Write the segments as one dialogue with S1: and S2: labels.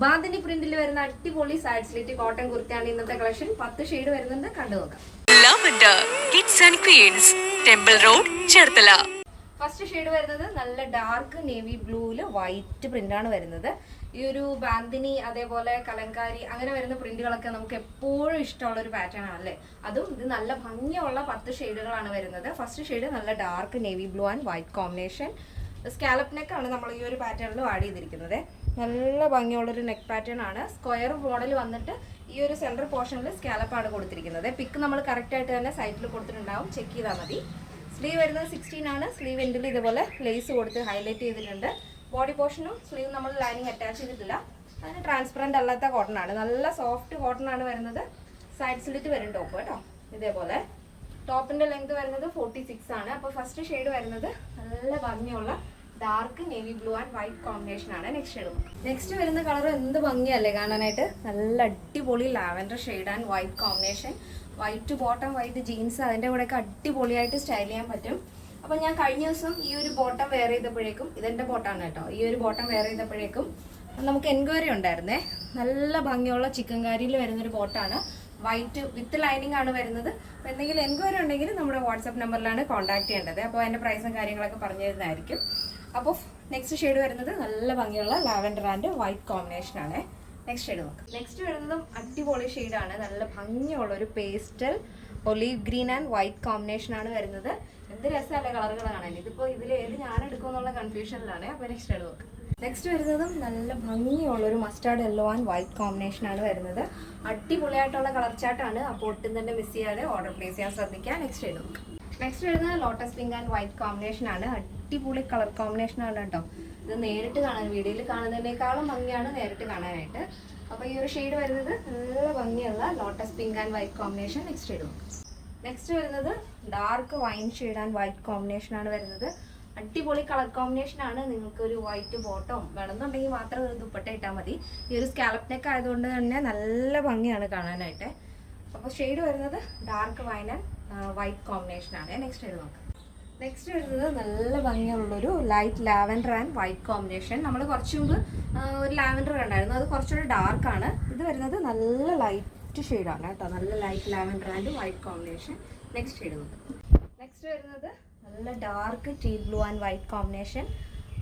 S1: ബാന്തിനി പ്രിന്റിൽ വരുന്ന അടിപൊളി side slit cotton കുർത്തിയാണ് ഇന്നത്തെ കളക്ഷൻ. 10 ഷെയ്ഡ് വരുന്നുണ്ട്, കണ്ടു നോക്കാം.
S2: Lavender kids and queens, temple road, Cherthala.
S1: First shade വരുന്നത് നല്ല ഡാർക്ക് നേവി ബ്ലൂവിൽ വൈറ്റ് പ്രിന്റാണ് വരുന്നത്. ഈ ഒരു ബാന്തിനി അതേപോലെ കലങ്കാരി അങ്ങനെ വരുന്ന പ്രിന്റുകളൊക്കെ നമുക്ക് എപ്പോഴും ഇഷ്ടമുള്ള ഒരു പാറ്റേൺ ആണല്ലേ. അതും ഇത് നല്ല ഭംഗിയുള്ള 10 ഷെയ്ഡുകളാണ് വരുന്നത്. ഫസ്റ്റ് ഷെയ്ഡ് നല്ല dark navy blue and white combination. Scallop neck ആണ് നമ്മൾ ഈ ഒരു പാറ്റേണിൽ ആഡ് ചെയ്തിരിക്കുന്നത്. നല്ല ഭംഗിയുള്ളൊരു നെക്ക് പാറ്റേൺ ആണ്. സ്ക്വയർ മോഡൽ വന്നിട്ട് ഈ ഒരു സെൻട്രൽ പോർഷനിൽ സ്കാലപ്പാണ് കൊടുത്തിരിക്കുന്നത്. പിക്ക് നമ്മൾ കറക്റ്റായിട്ട് തന്നെ സൈറ്റിൽ കൊടുത്തിട്ടുണ്ടാവും, ചെക്ക് ചെയ്താൽ മതി. സ്ലീവ് വരുന്നത് 16 ആണ്. സ്ലീവ് എൻഡിൽ ഇതുപോലെ ലേസ് കൊടുത്ത് ഹൈലൈറ്റ് ചെയ്തിട്ടുണ്ട്. ബോഡി പോർഷനും സ്ലീവ് നമ്മൾ ലൈനിങ് അറ്റാച്ച് ചെയ്തിട്ടില്ല. അതിന് ട്രാൻസ്പെറൻറ്റ് അല്ലാത്ത കോട്ടൺ ആണ്, നല്ല സോഫ്റ്റ് കോട്ടൺ ആണ് വരുന്നത്. സൈഡ് സ്ലിറ്റ് വരും ടോപ്പ് കേട്ടോ. ഇതേപോലെ ടോപ്പിന്റെ ലെങ്ത് വരുന്നത് 46 ആണ്. അപ്പോൾ ഫസ്റ്റ് ഷെയ്ഡ് വരുന്നത് നല്ല ഭംഗിയുള്ള dark navy blue and white combination ആണ്. നെക്സ്റ്റ് വരുന്ന കളർ എന്ത് ഭംഗിയല്ലേ കാണാനായിട്ട്. നല്ല അടിപൊളി lavender shade and white combination. White bottom white jeans അതിൻ്റെ കൂടെയൊക്കെ അടിപൊളിയായിട്ട് സ്റ്റൈൽ ചെയ്യാൻ പറ്റും. അപ്പോൾ ഞാൻ കഴിഞ്ഞ ദിവസം ഈ ഒരു ബോട്ടം വെയർ ചെയ്തപ്പോഴേക്കും, ഇതെൻ്റെ ബോട്ടാണ് കേട്ടോ, ഈ ഒരു ബോട്ടം വെയർ ചെയ്തപ്പോഴേക്കും നമുക്ക് എൻക്വയറി ഉണ്ടായിരുന്നേ. നല്ല ഭംഗിയുള്ള ചിക്കൻ കാരിയിൽ വരുന്നൊരു ബോട്ടാണ്. വൈറ്റ് വിത്ത് ലൈനിങ് ആണ് വരുന്നത്. അപ്പോൾ എന്തെങ്കിലും എൻക്വയറി ഉണ്ടെങ്കിൽ നമ്മുടെ വാട്സപ്പ് നമ്പറിലാണ് കോൺടാക്ട് ചെയ്യേണ്ടത്. അപ്പോൾ അതിൻ്റെ പ്രൈസും കാര്യങ്ങളൊക്കെ പറഞ്ഞു തരുന്നതായിരിക്കും. അപ്പോൾ നെക്സ്റ്റ് ഷെയ്ഡ് വരുന്നത് നല്ല ഭംഗിയുള്ള ലാവൻഡർ ആൻഡ് വൈറ്റ് കോമ്പിനേഷൻ ആണ്. നെക്സ്റ്റ് ഷെയ്ഡ് നോക്കാം. നെക്സ്റ്റ് വരുന്നതും അടിപൊളി ഷെയ്ഡാണ്. നല്ല ഭംഗിയുള്ള ഒരു pastel olive green and white combination ആണ് വരുന്നത്. എന്ത് രസമല്ലേ കളറുകൾ കാണാൻ. ഇതിപ്പോൾ ഇതിൽ ഏത് ഞാൻ എടുക്കുമെന്നുള്ള കൺഫ്യൂഷനിലാണ്. അപ്പോൾ നെക്സ്റ്റ് ഷെയ്ഡ് നോക്കാം. നെക്സ്റ്റ് വരുന്നതും നല്ല ഭംഗിയുള്ളൊരു mustard yellow and white combination ആണ് വരുന്നത്. അടിപൊളിയായിട്ടുള്ള കളർ ചാർട്ടാണ്. അപ്പോൾ ഒട്ടും തന്നെ മിസ് ചെയ്യാതെ ഓർഡർ പ്ലേസ് ചെയ്യാൻ ശ്രദ്ധിക്കുക. നെക്സ്റ്റ് ഷെയ്ഡ് നോക്കാം. നെക്സ്റ്റ് വരുന്നത് lotus pink and white combination ആണ്. അടിപൊളി കളർ കോമ്പിനേഷൻ ആണ് കേട്ടോ. ഇത് നേരിട്ട് കാണാൻ, വീഡിയോയിൽ കാണുന്നതിനേക്കാളും ഭംഗിയാണ് നേരിട്ട് കാണാനായിട്ട്. അപ്പോൾ ഈ ഒരു ഷെയ്ഡ് വരുന്നത് നല്ല ഭംഗിയുള്ള lotus pink and white combination. Next shade നോക്കാം. നെക്സ്റ്റ് വരുന്നത് dark wine shade and white combination ആണ് വരുന്നത്. അടിപൊളി കളർ കോമ്പിനേഷൻ ആണ്. നിങ്ങൾക്ക് ഒരു വൈറ്റ് ബോട്ടം വേണമെന്നുണ്ടെങ്കിൽ മാത്രം ഒരു ദുപ്പട്ട ഇട്ടാൽ മതി. ഈ ഒരു സ്കാലപ്പ് നെക്ക് ആയതുകൊണ്ട് തന്നെ നല്ല ഭംഗിയാണ് കാണാനായിട്ട്. അപ്പോൾ ഷെയ്ഡ് വരുന്നത് dark wine and white combination ആണ്. നെക്സ്റ്റ് ഷെയ്ഡ് നോക്കാം. നെക്സ്റ്റ് വരുന്നത് നല്ല ഭംഗിയുള്ളൊരു light lavender and white combination. നമ്മൾ കുറച്ച് മുമ്പ് ഒരു ലാവൻഡർ കണ്ടായിരുന്നു, അത് കുറച്ചുകൂടി ഡാർക്കാണ്. ഇത് വരുന്നത് നല്ല ലൈറ്റ് ഷെയ്ഡാണ് കേട്ടോ. നല്ല light lavender and white combination. Next shade നോക്കാം. നെക്സ്റ്റ് വരുന്നത് നല്ല dark teal blue and white combination.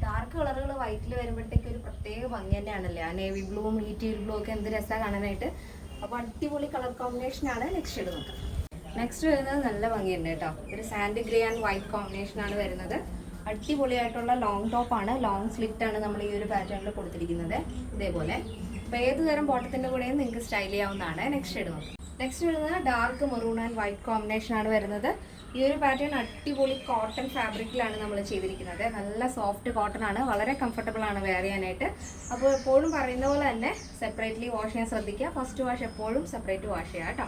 S1: Dark കളറുകൾ വൈറ്റിൽ വരുമ്പോഴത്തേക്ക് ഒരു പ്രത്യേക ഭംഗി തന്നെയാണല്ലേ. ആ നേവി ബ്ലൂവും ഈ ടീ ബ്ലൂ ഒക്കെ എന്ത് രസമാണ് കാണാനായിട്ട്. അപ്പോൾ അടിപൊളി കളർ കോമ്പിനേഷൻ ആണ്. നെക്സ്റ്റ് ഷെയ്ഡ് നോക്കാം. നെക്സ്റ്റ് വരുന്നത് നല്ല ഭംഗിയുണ്ട് കേട്ടോ. ഒരു sand grey and white combination ആണ് വരുന്നത്. അടിപൊളിയായിട്ടുള്ള ലോങ് ടോപ്പാണ്, ലോങ് സ്ലിറ്റ് ആണ് നമ്മൾ ഈ ഒരു പാറ്റേണിൽ കൊടുത്തിരിക്കുന്നത്. ഇതേപോലെ അപ്പോൾ ഏത് തരം ബോട്ടത്തിൻ്റെ കൂടെയും നിങ്ങൾക്ക് സ്റ്റൈൽ ചെയ്യാവുന്നതാണ്. നെക്സ്റ്റ് ഷെയ്ഡ് നോക്കാം. നെക്സ്റ്റ് വരുന്നത് dark maroon and white combination ആണ് വരുന്നത്. ഈ ഒരു പാറ്റേൺ അടിപൊളി കോട്ടൺ ഫാബ്രിക്കിലാണ് നമ്മൾ ചെയ്തിരിക്കുന്നത്. നല്ല സോഫ്റ്റ് കോട്ടൺ ആണ്, വളരെ കംഫർട്ടബിൾ ആണ് വെയർ ചെയ്യാനായിട്ട്. അപ്പോൾ എപ്പോഴും പറയുന്ന പോലെ തന്നെ സെപ്പറേറ്റ്ലി വാഷ് ചെയ്യാൻ ശ്രദ്ധിക്കുക. ഫസ്റ്റ് വാഷ് എപ്പോഴും സെപ്പറേറ്റ് വാഷ് ചെയ്യുക കേട്ടോ.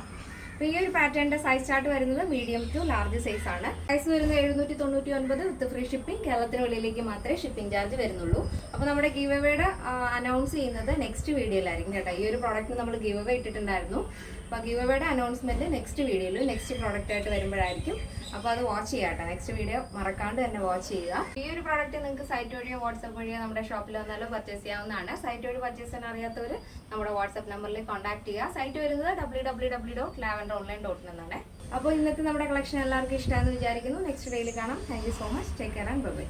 S1: അപ്പോൾ ഈ ഒരു പാറ്റേണിൻ്റെ സൈസ് ചാർട്ട് വരുന്നത് മീഡിയം ടു ലാർജ് സൈസ് ആണ്. സൈസ് വരുന്നത് 799 വിത്ത് ഫ്രീ ഷിപ്പിംഗ്. കേരളത്തിന് വെളിയിലേക്ക് മാത്രമേ ഷിപ്പിംഗ് ചാർജ് വരുന്നുള്ളൂ. അപ്പോൾ നമ്മുടെ ഗീവ് അവേയുടെ അനൗൺസ് ചെയ്യുന്നത് നെക്സ്റ്റ് വീഡിയോയിലായിരിക്കും കേട്ടോ. ഈ ഒരു പ്രോഡക്റ്റ് നമ്മൾ ഗീവ് അവേ ഇട്ടിട്ടുണ്ടായിരുന്നു. അപ്പോൾ ഗീവ് അവേയുടെ അനൗൺസ്മെൻറ്റ് നെക്സ്റ്റ് വീഡിയോയിൽ നെക്സ്റ്റ് പ്രോഡക്റ്റ് ആയിട്ട് വരുമ്പോഴായിരിക്കും. അപ്പോൾ അത് വാച്ച് ചെയ്യുക കേട്ടോ. നെക്സ്റ്റ് വീഡിയോ മറക്കാണ്ട് തന്നെ വാച്ച് ചെയ്യുക. ഈ ഒരു പ്രോഡക്റ്റ് നിങ്ങൾക്ക് സൈറ്റ് വഴിയോ വാട്സപ്പ് വഴിയോ നമ്മുടെ ഷോപ്പിൽ വന്നാലോ പർച്ചേസ് ചെയ്യാവുന്നതാണ്. സൈറ്റ് വഴി പർച്ചേസ് ചെയ്യാൻ അറിയാത്തവർ നമ്മുടെ വാട്സപ്പ് നമ്പറിൽ കോൺടാക്ട് ചെയ്യുക. സൈറ്റ് വരുന്നത് www.lavenderonline.in എന്നാണ്. അപ്പോൾ ഇന്നത്തെ നമ്മുടെ കളക്ഷൻ എല്ലാവർക്കും ഇഷ്ടമാണെന്ന് വിചാരിക്കുന്നു. നെക്സ്റ്റ് ഡേയിൽ കാണാം. Thank you so much. Take care and by.